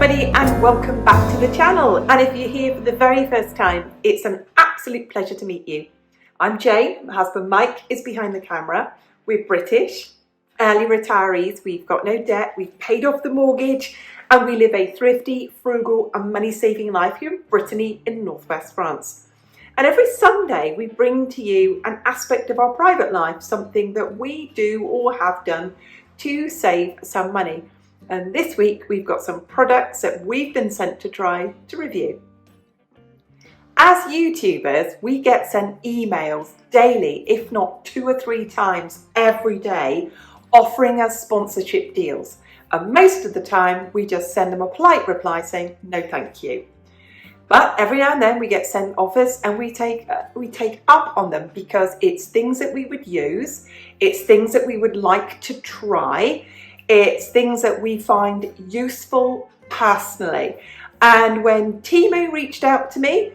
everybody and welcome back to the channel, and if you're here for the very first time, it's an absolute pleasure to meet you. I'm Jane, my husband Mike is behind the camera. We're British, early retirees, we've got no debt, we've paid off the mortgage and we live a thrifty, frugal and money-saving life here in Brittany in northwest France. And every Sunday we bring to you an aspect of our private life, something that we do or have done to save some money. And this week we've got some products that we've been sent to try to review. As YouTubers, we get sent emails daily, if not 2 or 3 times every day, offering us sponsorship deals. And most of the time we just send them a polite reply saying, no thank you. But every now and then we get sent offers and we take up on them because it's things that we would use, it's things that we would like to try, it's things that we find useful personally. And when Temu reached out to me,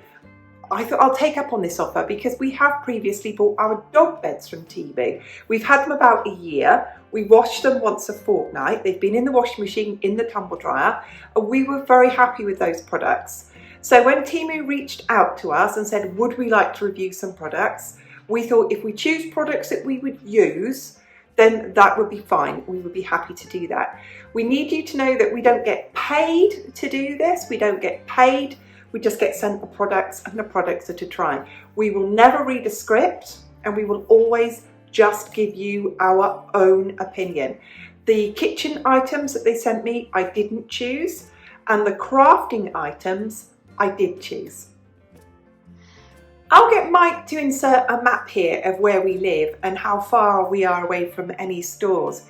I thought I'll take up on this offer because we have previously bought our dog beds from Temu. We've had them about a year. We wash them once a fortnight. They've been in the washing machine, in the tumble dryer, and we were very happy with those products. So when Temu reached out to us and said, would we like to review some products? We thought if we choose products that we would use, then that would be fine. We would be happy to do that. We need you to know that we don't get paid to do this. We don't get paid. We just get sent the products and the products are to try. We will never read a script and we will always just give you our own opinion. The kitchen items that they sent me, I didn't choose, and the crafting items, I did choose. I'll get Mike to insert a map here of where we live and how far we are away from any stores.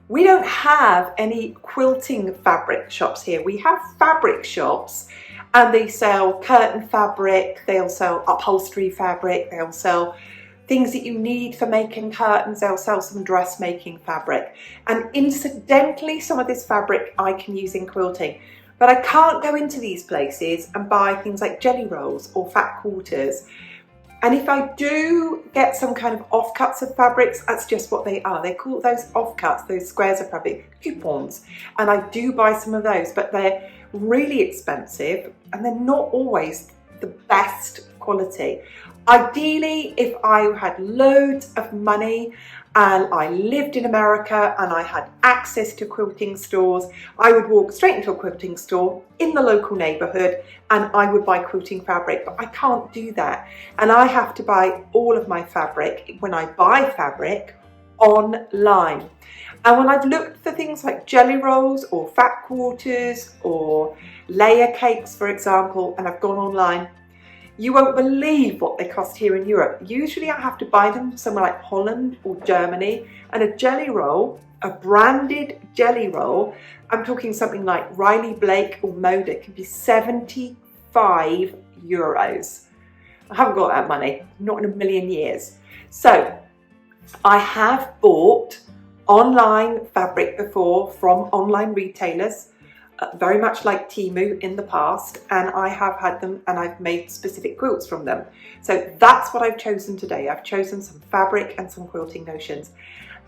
We don't have any quilting fabric shops here. We have fabric shops and they sell curtain fabric, they'll sell upholstery fabric, they'll sell things that you need for making curtains, they'll sell some dressmaking fabric. And incidentally, some of this fabric I can use in quilting. But I can't go into these places and buy things like jelly rolls or fat quarters. And if I do get some kind of offcuts of fabrics, that's just what they are. They call those offcuts, those squares of fabric, coupons. And I do buy some of those, but they're really expensive and they're not always the best quality. Ideally, if I had loads of money and I lived in America and I had access to quilting stores, I would walk straight into a quilting store in the local neighborhood and I would buy quilting fabric, but I can't do that. And I have to buy all of my fabric, when I buy fabric, online. And when I've looked for things like jelly rolls or fat quarters or layer cakes, for example, and I've gone online, you won't believe what they cost here in Europe. Usually I have to buy them somewhere like Holland or Germany, and a jelly roll, a branded jelly roll, I'm talking something like Riley Blake or Moda, can be 75 euros. I haven't got that money, not in a million years. So I have bought online fabric before from online retailers, very much like Temu in the past, and I have had them and I've made specific quilts from them. So that's what I've chosen today. I've chosen some fabric and some quilting notions,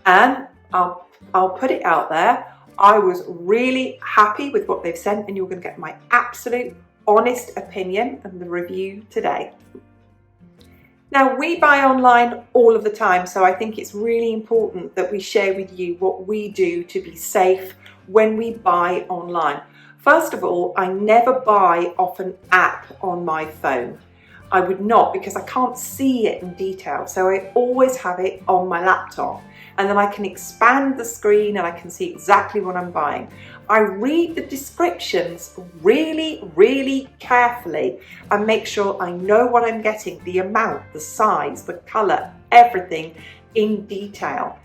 and I'll put it out there. I was really happy with what they've sent, and you're going to get my absolute honest opinion and the review today. Now, we buy online all of the time, so I think it's really important that we share with you what we do to be safe when we buy online. First of all, I never buy off an app on my phone. I would not, because I can't see it in detail, so I always have it on my laptop, and then I can expand the screen and I can see exactly what I'm buying. I read the descriptions really carefully and make sure I know what I'm getting, the amount, the size, the colour, everything in detail.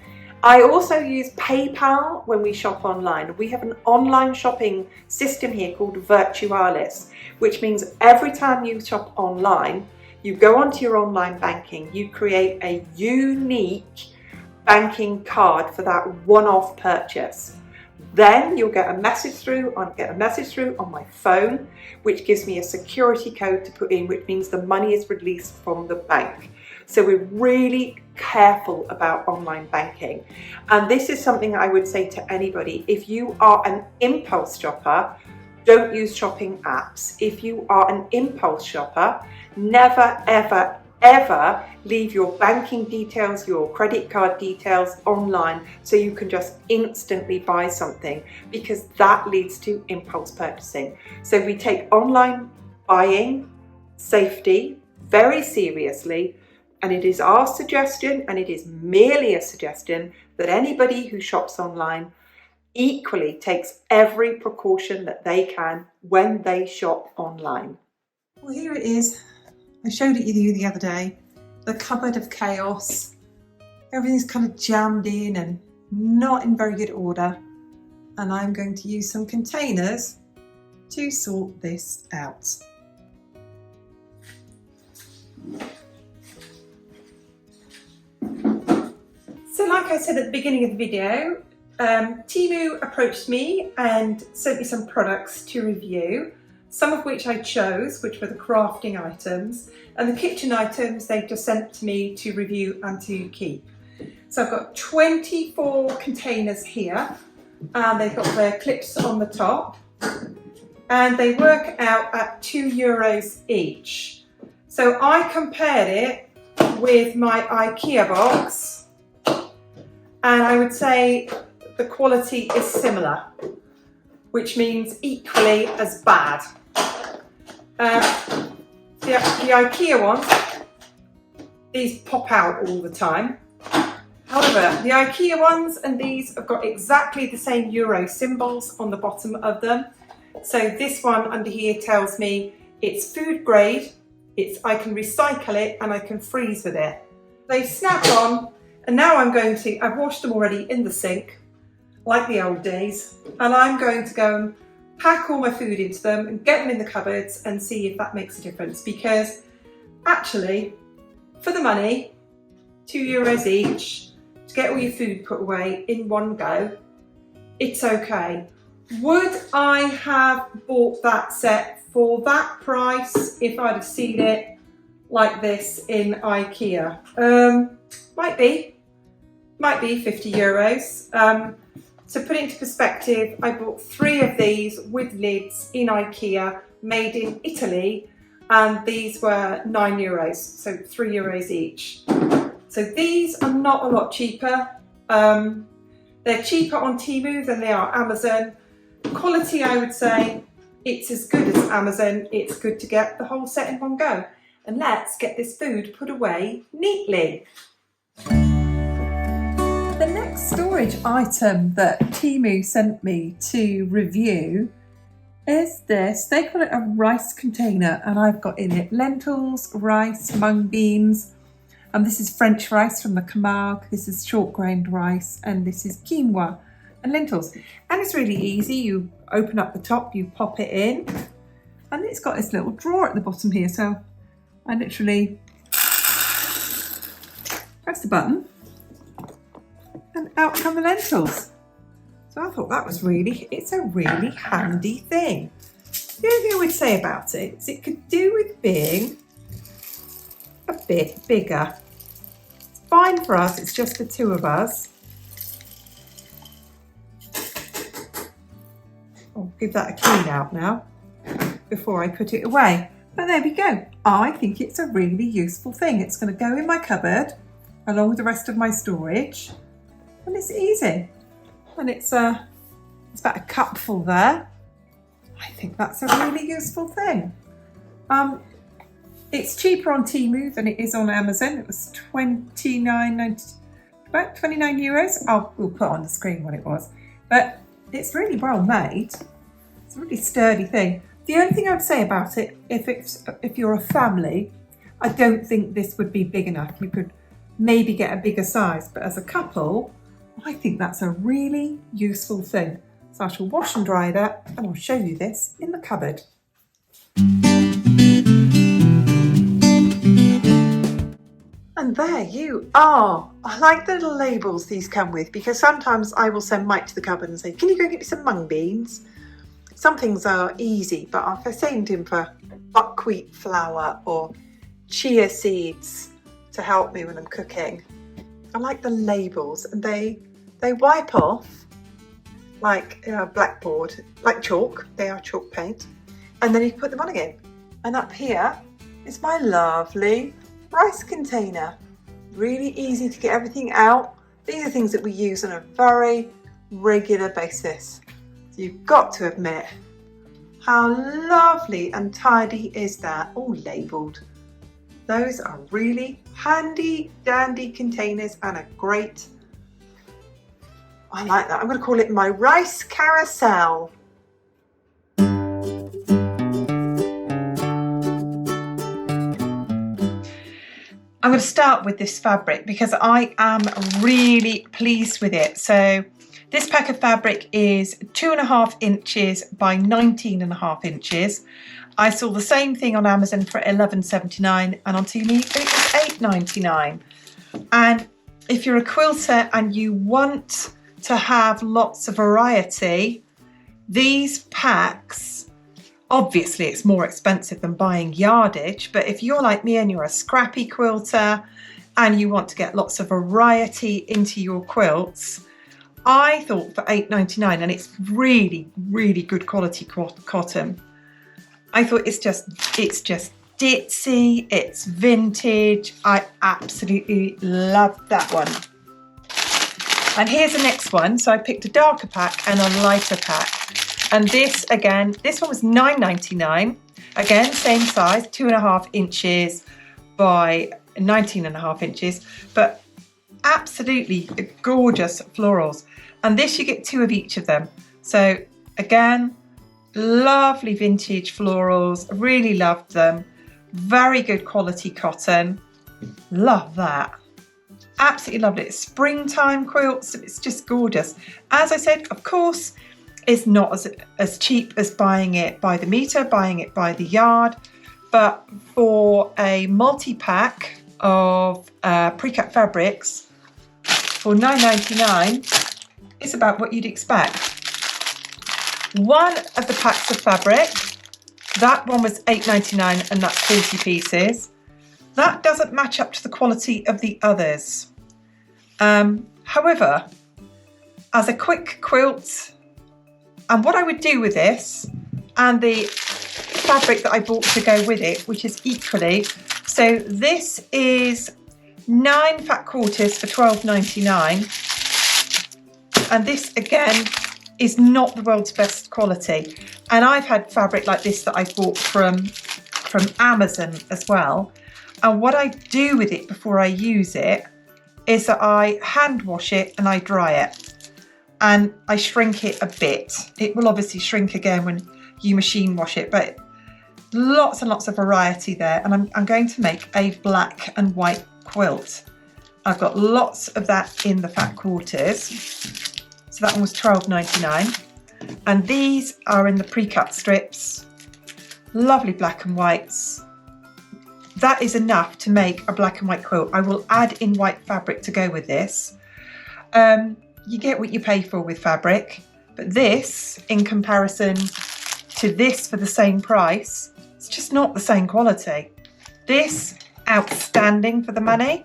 I also use PayPal when we shop online. We have an online shopping system here called Virtualis, which means every time you shop online, you go onto your online banking, you create a unique banking card for that one-off purchase. Then you'll get a message through, I get a message through on my phone, which gives me a security code to put in, which means the money is released from the bank. So we're really careful about online banking. And this is something I would say to anybody. If you are an impulse shopper, don't use shopping apps. If you are an impulse shopper, never, ever, ever leave your banking details, your credit card details online so you can just instantly buy something, because that leads to impulse purchasing. So we take online buying safety very seriously, and it is our suggestion, and it is merely a suggestion, that anybody who shops online equally takes every precaution that they can when they shop online. Well, here it is. I showed it you the other day. The cupboard of chaos. Everything's kind of jammed in and not in very good order. And I'm going to use some containers to sort this out. So like I said at the beginning of the video, Temu approached me and sent me some products to review, some of which I chose, which were the crafting items, and the kitchen items they just sent to me to review and to keep. So I've got 24 containers here, and they've got their clips on the top, and they work out at €2 each. So I compared it with my IKEA box, and I would say the quality is similar, which means equally as bad. The IKEA ones, these pop out all the time. However, the IKEA ones and these have got exactly the same euro symbols on the bottom of them. So this one under here tells me it's food grade, I can recycle it and I can freeze with it. They snap on, and now I've washed them already in the sink, like the old days, and I'm going to go and pack all my food into them and get them in the cupboards and see if that makes a difference, because actually, for the money, €2 each, to get all your food put away in one go, it's okay. Would I have bought that set for that price if I'd have seen it like this in IKEA? Might be €50. To put it into perspective, I bought 3 of these with lids in IKEA, made in Italy, and these were €9, so €3 each. So these are not a lot cheaper. They're cheaper on Temu than they are Amazon. Quality, I would say, it's as good as Amazon. It's good to get the whole set in one go. And let's get this food put away neatly. The next storage item that Temu sent me to review is this. They call it a rice container, and I've got in it lentils, rice, mung beans, and this is French rice from the Camargue, this is short grained rice, and this is quinoa and lentils. And it's really easy. You open up the top, you pop it in, and it's got this little drawer at the bottom here, so I literally press the button and out come the lentils. So I thought that was it's a really handy thing. The only thing I would say about it is it could do with being a bit bigger. It's fine for us, it's just the 2 of us. I'll give that a clean out now before I put it away. But there we go. I think it's a really useful thing. It's going to go in my cupboard along with the rest of my storage. And it's easy, and it's about a cupful there. I think that's a really useful thing. It's cheaper on Temu than it is on Amazon. It was €29.90, about €29. We'll put on the screen what it was, but it's really well made. It's a really sturdy thing. The only thing I would say about it, if you're a family, I don't think this would be big enough. You could maybe get a bigger size, but as a couple, I think that's a really useful thing. So I shall wash and dry that, and I'll show you this in the cupboard. And there you are. I like the little labels these come with, because sometimes I will send Mike to the cupboard and say, can you go get me some mung beans? Some things are easy, but if I send him for buckwheat flour or chia seeds to help me when I'm cooking, I like the labels, and they wipe off like blackboard, like chalk. They are chalk paint, and then you put them on again. And up here is my lovely rice container. Really easy to get everything out. These are things that we use on a very regular basis. So you've got to admit, how lovely and tidy is that? All labelled. Those are really handy dandy containers and a great, I like that. I'm going to call it my rice carousel. I'm going to start with this fabric because I am really pleased with it. So this pack of fabric is 2.5 inches by 19.5 inches. I saw the same thing on Amazon for $11.79 and on Temu it was $8.99. And if you're a quilter and you want to have lots of variety, these packs, obviously it's more expensive than buying yardage, but if you're like me and you're a scrappy quilter and you want to get lots of variety into your quilts, I thought for $8.99, and it's really, really good quality cotton. I thought it's just ditzy, it's vintage. I absolutely love that one. And here's the next one. So I picked a darker pack and a lighter pack. And this, again, this one was $9.99. Again, same size, 2.5 inches by 19.5 inches, but absolutely gorgeous florals. And this, you get 2 of each of them. So again, lovely vintage florals, really loved them. Very good quality cotton, love that. Absolutely loved it. Springtime quilts, it's just gorgeous. As I said, of course, it's not as cheap as buying it by the meter, buying it by the yard, but for a multi-pack of pre-cut fabrics for $9.99, it's about what you'd expect. One of the packs of fabric, that one was $8.99 and that's 40 pieces. That doesn't match up to the quality of the others. However, as a quick quilt, and what I would do with this and the fabric that I bought to go with it, which is equally, so this is 9 fat quarters for $12.99, and this again is not the world's best quality. And I've had fabric like this that I bought from Amazon as well. And what I do with it before I use it is that I hand wash it and I dry it. And I shrink it a bit. It will obviously shrink again when you machine wash it, but lots and lots of variety there. And I'm going to make a black and white quilt. I've got lots of that in the fat quarters. So that one was $12.99. And these are in the pre-cut strips. Lovely black and whites. That is enough to make a black and white quilt. I will add in white fabric to go with this. You get what you pay for with fabric, but this, in comparison to this for the same price, it's just not the same quality. This, outstanding for the money.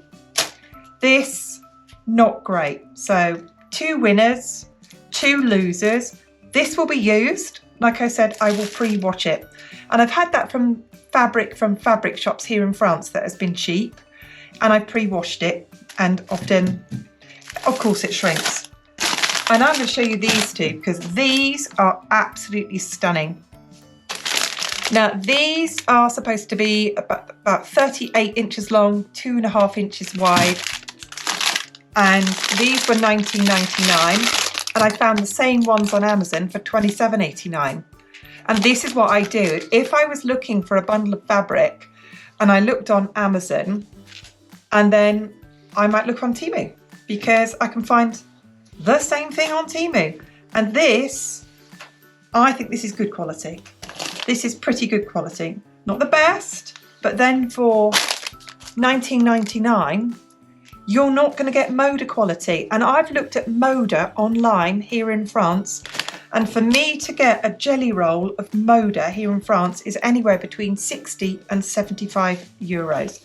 This, not great. So 2 winners, 2 losers. This will be used. Like I said, I will pre-wash it. And I've had that from fabric shops here in France that has been cheap. And I pre-washed it, and often, of course, it shrinks. And I'm going to show you these two because these are absolutely stunning. Now, these are supposed to be about 38 inches long, 2.5 inches wide. And these were $19.99. And I found the same ones on Amazon for $27.89. And this is what I do. If I was looking for a bundle of fabric and I looked on Amazon, and then I might look on Temu because I can find the same thing on Temu. And this, I think this is good quality. This is pretty good quality. Not the best, but then for $19.99, you're not going to get Moda quality. And I've looked at Moda online here in France, and for me to get a jelly roll of Moda here in France is anywhere between 60 and 75 euros.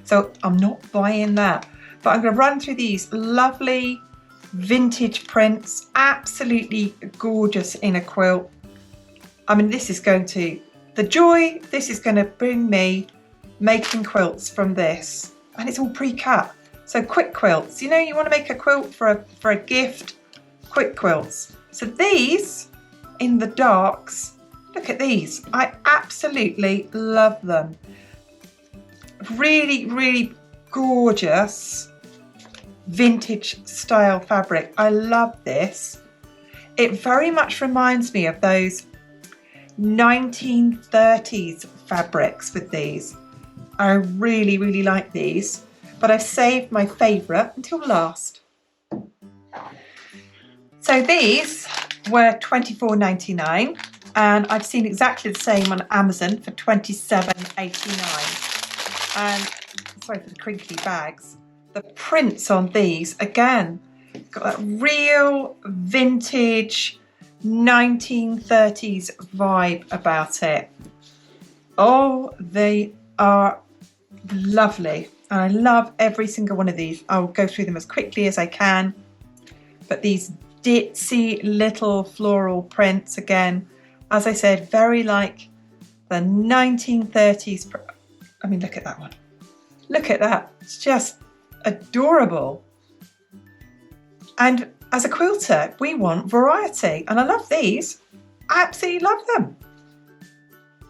So I'm not buying that. but I'm going to run through these lovely vintage prints, absolutely gorgeous in a quilt. I mean, this is going to, the joy this is going to bring me making quilts from this, and it's all pre-cut. So quick quilts, you know, you want to make a quilt for a gift, quick quilts. So these in the darks, look at these, I absolutely love them. Really, really gorgeous vintage style fabric. I love this. It very much reminds me of those 1930s fabrics with these. I really, really like these, but I've saved my favourite until last. So these were $24.99, and I've seen exactly the same on Amazon for $27.89. And sorry for the crinkly bags. The prints on these, again, got that real vintage 1930s vibe about it. Oh, they are lovely. And I love every single one of these. I'll go through them as quickly as I can. But these ditzy little floral prints, again, as I said, very like the 1930s. I mean, look at that one. Look at that. It's just adorable. And as a quilter, we want variety, and I love these. I absolutely love them,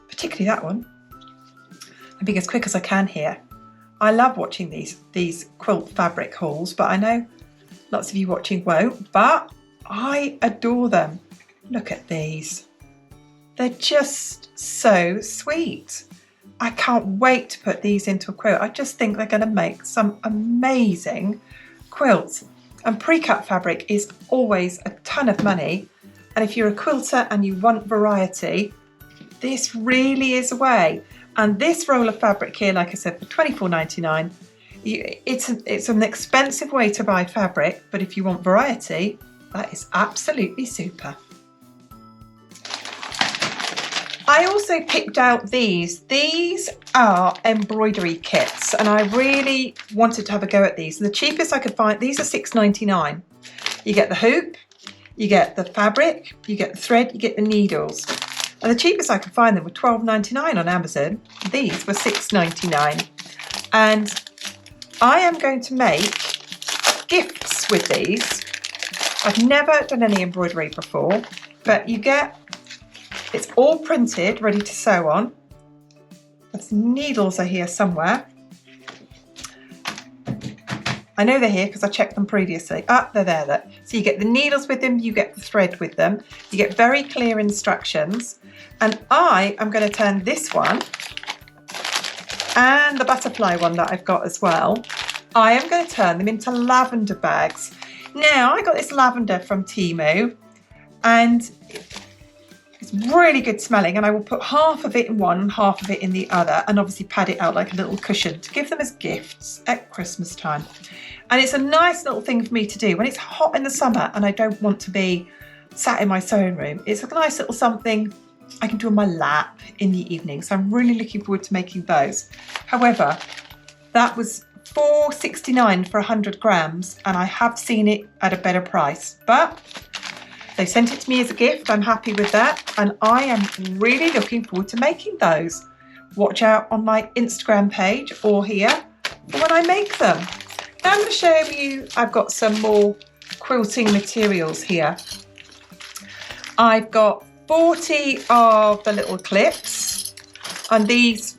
particularly that one. I'm being as quick as I can here. I love watching these quilt fabric hauls, but I know lots of you watching won't, but I adore them. Look at these. They're just so sweet. I can't wait to put these into a quilt. I just think they're going to make some amazing quilts. And pre-cut fabric is always a ton of money. And if you're a quilter and you want variety, this really is a way. And this roll of fabric here, like I said, for $24.99, it's an expensive way to buy fabric, but if you want variety, that is absolutely super. I also picked out these. These are embroidery kits, and I really wanted to have a go at these. And the cheapest I could find, these are $6.99. You get the hoop, you get the fabric, you get the thread, you get the needles. And the cheapest I could find them were $12.99 on Amazon. These were $6.99. And I am going to make gifts with these. I've never done any embroidery before, but you get, it's all printed, ready to sew on. The needles are here somewhere. I know they're here because I checked them previously. Ah, they're there. So you get the needles with them, you get the thread with them, you get very clear instructions. And I am going to turn this one and the butterfly one that I've got as well, I am going to turn them into lavender bags. Now, I got this lavender from Temu, and it's really good smelling, and I will put half of it in one and half of it in the other, and obviously pad it out like a little cushion to give them as gifts at Christmas time. And it's a nice little thing for me to do when it's hot in the summer and I don't want to be sat in my sewing room. It's a nice little something I can do on my lap in the evening, so I'm really looking forward to making those. However, that was $4.69 for 100 grams, and I have seen it at a better price, but they sent it to me as a gift. I'm happy with that, and I am really looking forward to making those. Watch out on my Instagram page or here for when I make them. Now I'm going to show you, I've got some more quilting materials here. I've got 40 of the little clips, and these,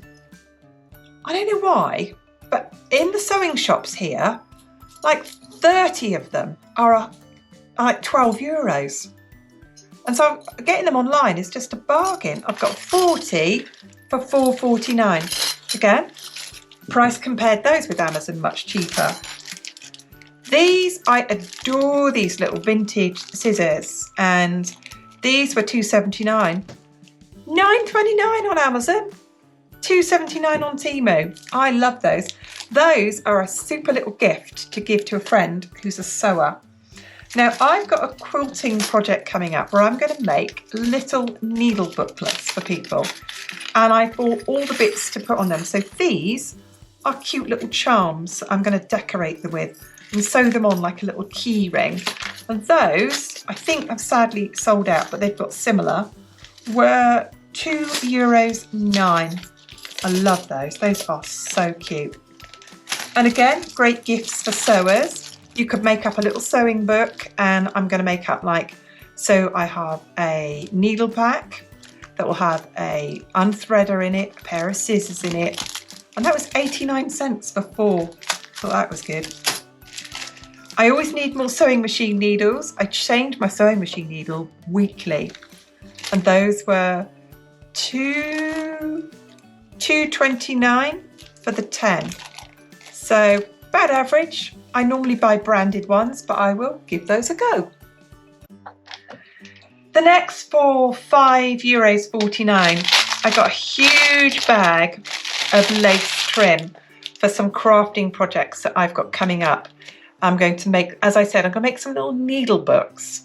I don't know why, but in the sewing shops here, like 30 of them are like €12. And so getting them online is just a bargain. I've got 40 for $4.49. Again, price compared those with Amazon, much cheaper. These, I adore these little vintage scissors, and these were $2.79. $9.29 on Amazon, $2.79 on Temu. I love those. Those are a super little gift to give to a friend who's a sewer. Now, I've got a quilting project coming up where I'm going to make little needle booklets for people, and I bought all the bits to put on them. So these are cute little charms I'm going to decorate them with and sew them on like a little key ring. And those, I think have sadly sold out, but they've got similar, were €2.09. I love those. Those are so cute. And again, great gifts for sewers. You could make up a little sewing book, and I'm going to make up like, so I have a needle pack that will have a unthreader in it, a pair of scissors in it, and that was 89 cents for 4. Thought that was good. I always need more sewing machine needles. I change my sewing machine needle weekly, and those were $2.29 for the 10. So about average. I normally buy branded ones, but I will give those a go. The next for €5.49, I got a huge bag of lace trim for some crafting projects that I've got coming up. I'm going to make, as I said, I'm going to make some little needle books.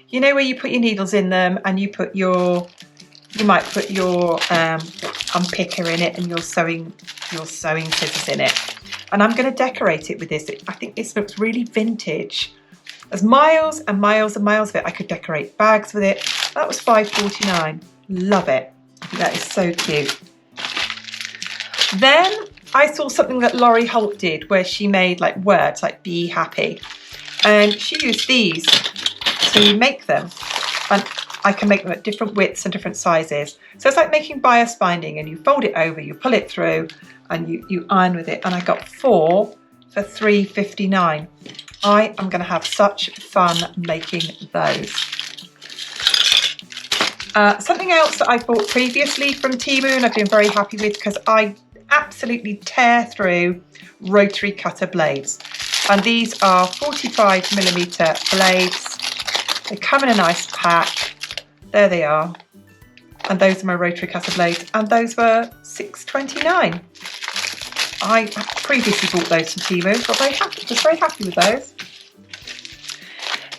You know where you put your needles in them and you might put your unpicker in it and your sewing scissors in it. And I'm going to decorate it with this. I think this looks really vintage. There's miles and miles and miles of it. I could decorate bags with it. That was $5.49. Love it. That is so cute. Then I saw something that Laurie Holt did where she made like words like be happy. And she used these to make them. And I can make them at different widths and different sizes. So it's like making bias binding, and you fold it over, you pull it through, and you iron with it. And I got 4 for $3.59. I am going to have such fun making those. Something else that I bought previously from Temu and I've been very happy with, because I absolutely tear through rotary cutter blades. And these are 45mm blades. They come in a nice pack. There they are. And those are my rotary cutter blades. And those were $6.29. I previously bought those from Temu, so I was very happy with those.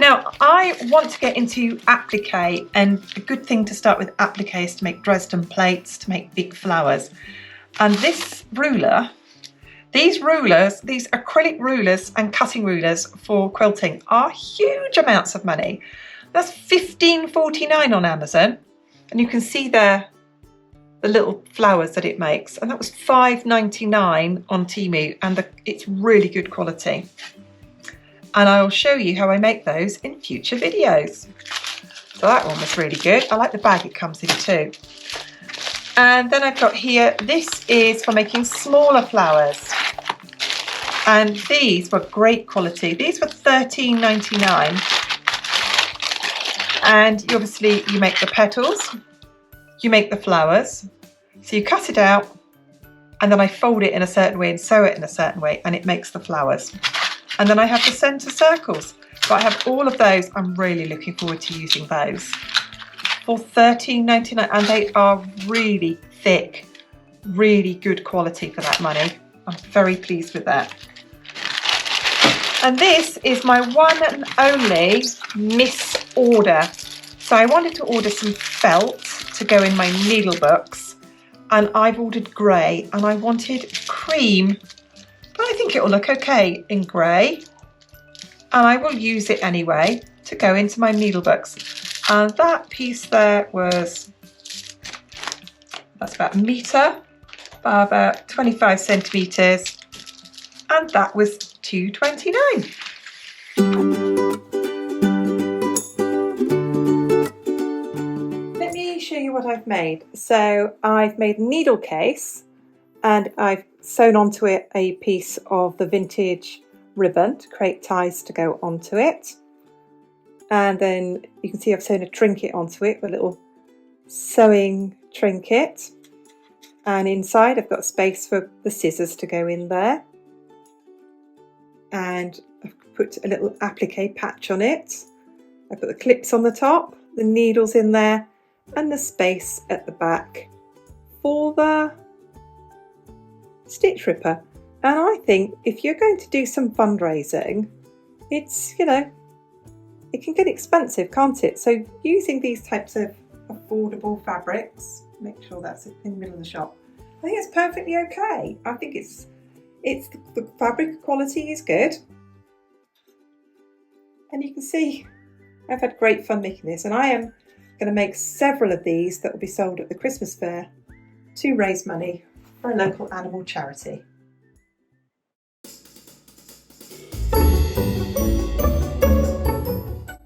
Now, I want to get into applique, and a good thing to start with applique is to make Dresden plates, to make big flowers. And this ruler, these acrylic rulers and cutting rulers for quilting are huge amounts of money. That's $15.49 on Amazon, and you can see there the little flowers that it makes, and that was $5.99 on Temu, and it's really good quality. And I'll show you how I make those in future videos. So that one was really good. I like the bag it comes in too. And then I've got here, this is for making smaller flowers. And these were great quality. These were $13.99. And obviously you make the petals, you make the flowers. So you cut it out, and then I fold it in a certain way and sew it in a certain way, and it makes the flowers. And then I have the centre circles. So I have all of those. I'm really looking forward to using those. For $13.99, and they are really thick, really good quality for that money. I'm very pleased with that. And this is my one and only miss order. So I wanted to order some felt to go in my needle books, and I've ordered grey, and I wanted cream, but I think it will look okay in grey, and I will use it anyway to go into my needle books. And that piece there that's about a metre by about 25 centimetres, and that was $2.29. Let me show you what I've made. So I've made a needle case, and I've sewn onto it a piece of the vintage ribbon to create ties to go onto it. And then you can see I've sewn a trinket onto it, a little sewing trinket. And inside I've got space for the scissors to go in there. And I've put a little applique patch on it. I put the clips on the top, the needles in there, and the space at the back for the stitch ripper. And I think if you're going to do some fundraising, it's, you know, it can get expensive, can't it? So using these types of affordable fabrics, make sure that's in the middle of the shop, I think it's perfectly okay. I think it's The fabric quality is good. And you can see I've had great fun making this, and I am going to make several of these that will be sold at the Christmas fair to raise money for a local animal charity.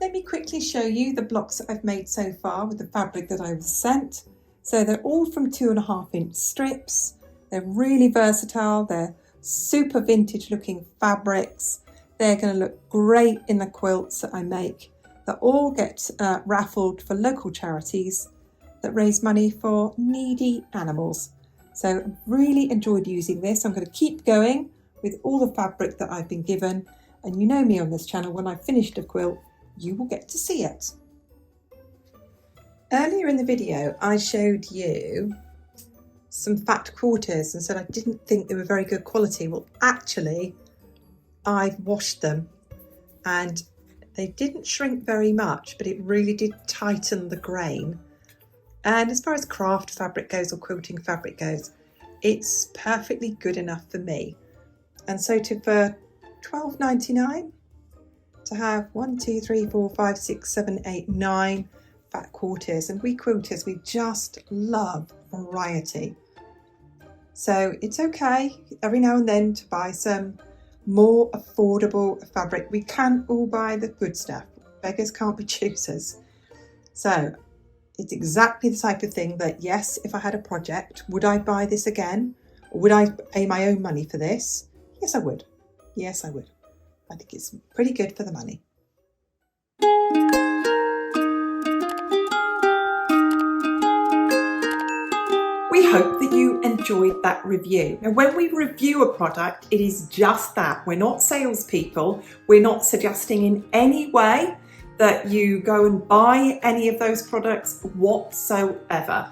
Let me quickly show you the blocks that I've made so far with the fabric that I was sent. So they're all from 2.5-inch strips. They're really versatile. They're super vintage looking fabrics. They're going to look great in the quilts that I make that all get raffled for local charities that raise money for needy animals. So I really enjoyed using this. I'm going to keep going with all the fabric that I've been given. And you know me on this channel, when I've finished a quilt, you will get to see it. Earlier in the video, I showed you some fat quarters and said I didn't think they were very good quality. Well, actually, I've washed them and they didn't shrink very much, but it really did tighten the grain. And as far as craft fabric goes or quilting fabric goes, it's perfectly good enough for me. And so for $12.99 to have 1, 2, 3, 4, 5, 6, 7, 8, 9 fat quarters, and we quilters, we just love variety. So it's okay every now and then to buy some more affordable fabric. We can't all buy the good stuff. Beggars can't be choosers. So it's exactly the type of thing that, yes, if I had a project, would I buy this again? Or would I pay my own money for this? Yes, I would. Yes, I would. I think it's pretty good for the money. We hope that you enjoyed that review. Now, when we review a product, it is just that. We're not salespeople. We're not suggesting in any way that you go and buy any of those products whatsoever.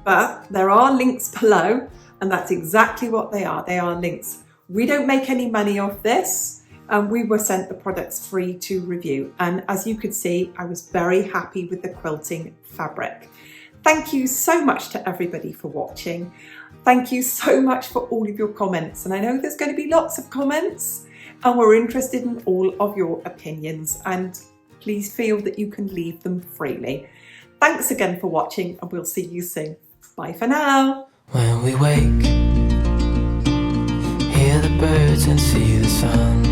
But there are links below, and that's exactly what they are. They are links. We don't make any money off this. We were sent the products free to review. And as you could see, I was very happy with the quilting fabric. Thank you so much to everybody for watching. Thank you so much for all of your comments. And I know there's going to be lots of comments, and we're interested in all of your opinions. And please feel that you can leave them freely. Thanks again for watching, and we'll see you soon. Bye for now. When we wake, hear the birds and see the sun.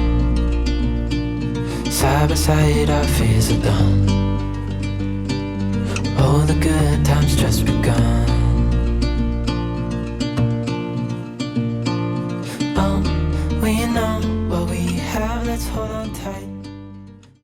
Side by side our fears are done. All the good times just begun. Oh, we know what we have, let's hold on tight.